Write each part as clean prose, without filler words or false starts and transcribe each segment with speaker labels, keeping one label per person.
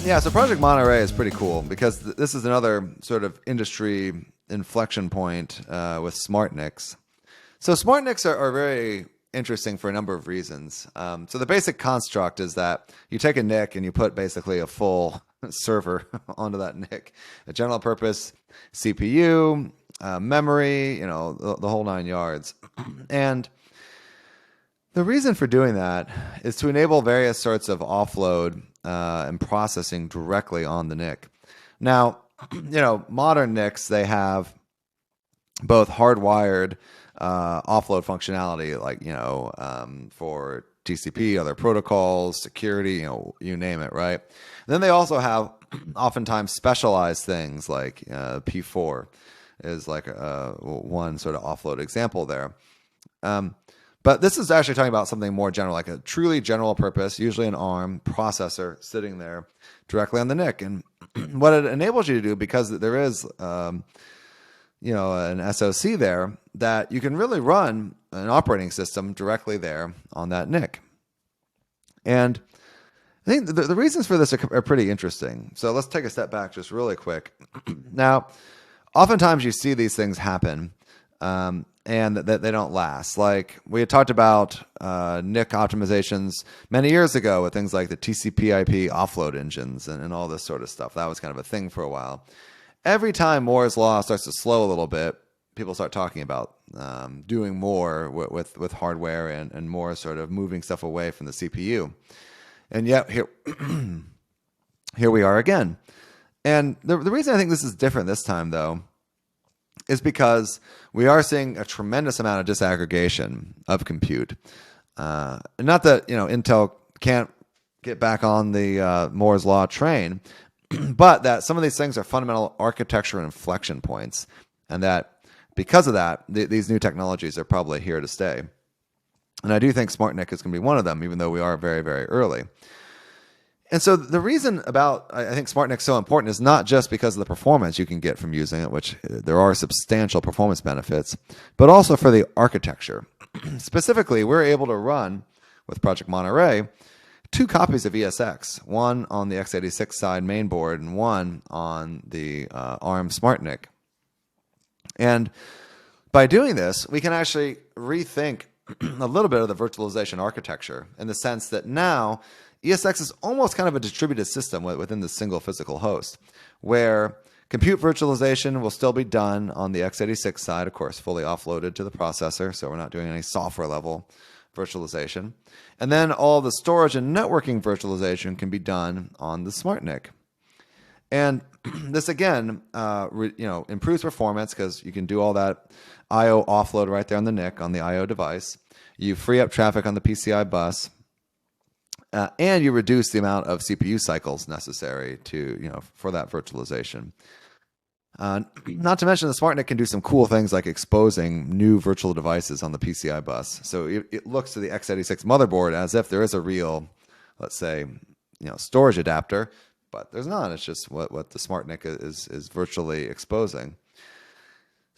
Speaker 1: Yeah, so Project Monterey is pretty cool because this is another sort of industry inflection point with smart NICs. So smart NICs are very interesting for a number of reasons. So the basic construct is that you take a NIC and you put basically a full server onto that NIC, a general purpose CPU, memory, the whole nine yards. And the reason for doing that is to enable various sorts of offload and processing directly on the NIC. Now, modern NICs, they have both hardwired offload functionality, like, for TCP, other protocols, security, you name it, right? And then they also have oftentimes specialized things like P4 is like one sort of offload example there. But this is actually talking about something more general, like a truly general purpose, usually an ARM processor sitting there directly on the NIC. And what it enables you to do, because there is an SoC there, that you can really run an operating system directly there on that NIC. And I think the reasons for this are pretty interesting. So let's take a step back just really quick. Now, oftentimes you see these things happen, and that they don't last. Like we had talked about NIC optimizations many years ago with things like the TCP/IP offload engines and all this sort of stuff. That was kind of a thing for a while. Every time Moore's law starts to slow a little bit, people start talking about doing more with hardware and more sort of moving stuff away from the CPU. And yet here we are again. And the reason I think this is different this time, though, is because we are seeing a tremendous amount of disaggregation of compute. Not that Intel can't get back on the Moore's law train, but that some of these things are fundamental architecture inflection points, and that because of that, these new technologies are probably here to stay. And I do think SmartNIC is going to be one of them, even though we are very, very early. And so the reason I think SmartNIC is so important is not just because of the performance you can get from using it, which there are substantial performance benefits, but also for the architecture. Specifically, we're able to run, with Project Monterey, 2 copies of ESX, one on the x86 side main board and one on the ARM SmartNIC. And by doing this, we can actually rethink a little bit of the virtualization architecture in the sense that now ESX is almost kind of a distributed system within the single physical host, where compute virtualization will still be done on the x86 side, of course, fully offloaded to the processor, so we're not doing any software level virtualization. And then all the storage and networking virtualization can be done on the SmartNIC. And this, again, improves performance because you can do all that I/O offload right there on the NIC, on the I/O device. You free up traffic on the PCI bus. And you reduce the amount of CPU cycles necessary for that virtualization. Not to mention the SmartNIC can do some cool things like exposing new virtual devices on the PCI bus. So it looks to the x86 motherboard as if there is a real, let's say, storage adapter, but there's not. It's just what the SmartNIC is virtually exposing.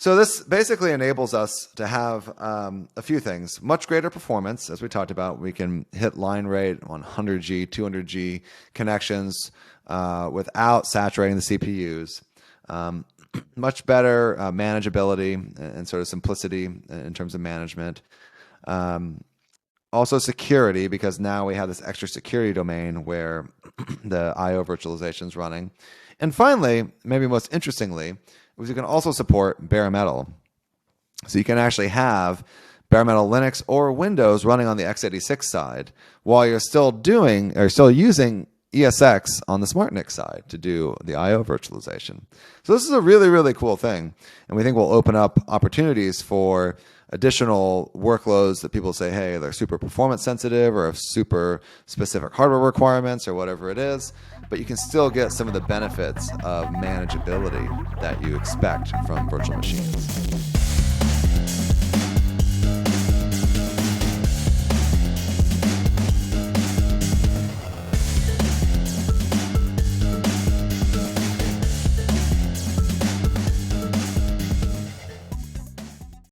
Speaker 1: So this basically enables us to have a few things. Much greater performance, as we talked about. We can hit line rate on 100G, 200G connections without saturating the CPUs. Much better manageability and sort of simplicity in terms of management. Also security, because now we have this extra security domain where the I/O virtualization is running. And finally, maybe most interestingly, you can also support bare metal. So you can actually have bare metal Linux or Windows running on the x86 side while you're still using ESX on the SmartNIC side to do the I/O virtualization. So this is a really, really cool thing. And we think will open up opportunities for additional workloads that people say, hey, they're super performance sensitive or have super specific hardware requirements or whatever it is, but you can still get some of the benefits of manageability that you expect from virtual machines.